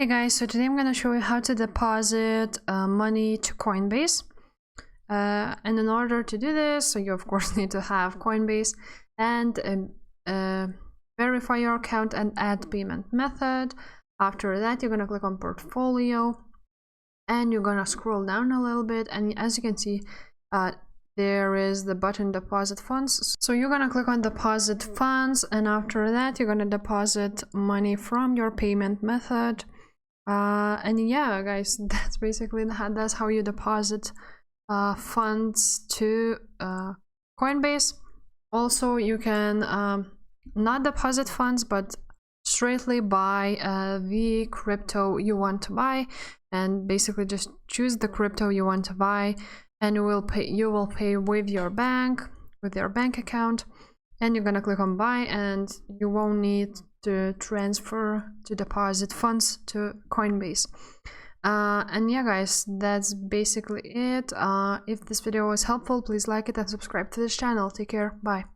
Hey guys, so today I'm going to show you how to deposit money to Coinbase. And in order to do this, so you of course need to have Coinbase and verify your account and add payment method. After that, you're going to click on portfolio and you're going to scroll down a little bit, and as you can see, there is the button deposit funds. So you're going to click on deposit funds, and after that you're going to deposit money from your payment method. And yeah guys, that's basically that's how you deposit funds to Coinbase. Also, you can not deposit funds but straightly buy the crypto you want to buy, and basically just choose the crypto you want to buy, and you will pay with your bank account, and you're gonna click on buy, and you won't need to deposit funds to Coinbase. And yeah guys, that's basically it. If this video was helpful, please like it and subscribe to this channel. Take care, bye.